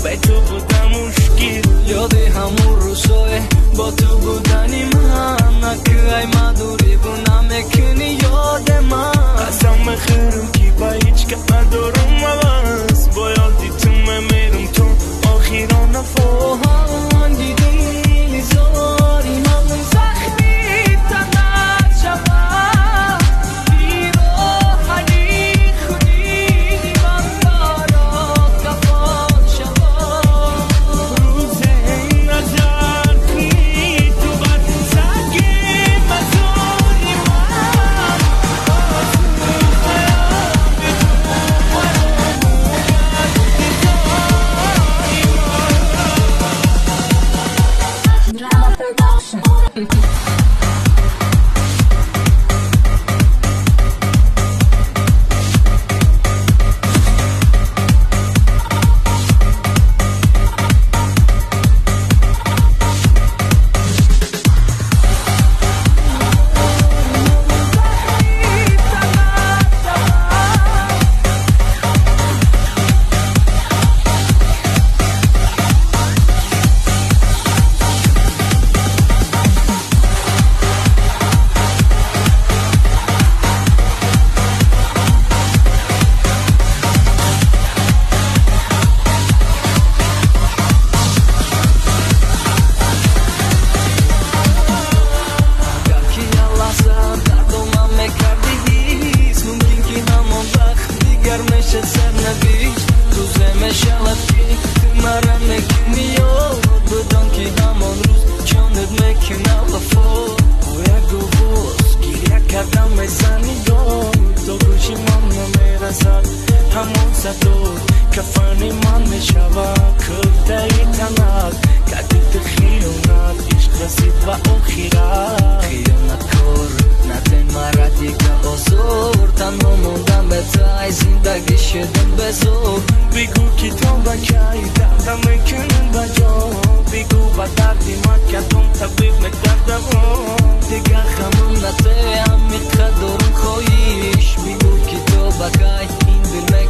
به تو بودم مشکل یادی همون روزای با تو بودنی من نکه ای مدوری بود نمیکنی یاد من قسم خیرم که با هیچ که ندارم عوض با یادی تو میمیرم تو آخیران نفس دیدی نیزاری همون زخمی تنت شود بیروحنی خودی من دارا کفان شود روز این نظر کنی تو بد سگی مزاری من آسون خیام Drama Production. سر نبیش تو زمه شود که تو مرا نکنی یاد بدان که همان روز جانت میکنه وفا باید گوز گریه کردم میزنی دار تو گوشی من نمیرسد همان صدور کفانی من میشود کرده ای تنت کدید خیانت عشق رسید و آخیرت خیانت کار ندن مرا دیگه آزار تنها موندم به تای زندگی شدم به زور بگو که تو با کی دردم میکنم با جا بگو با دردی من کردم طبیب میکردم دیگه خمون نته هم میقدرم خواهیش بگو که تو با کی این دل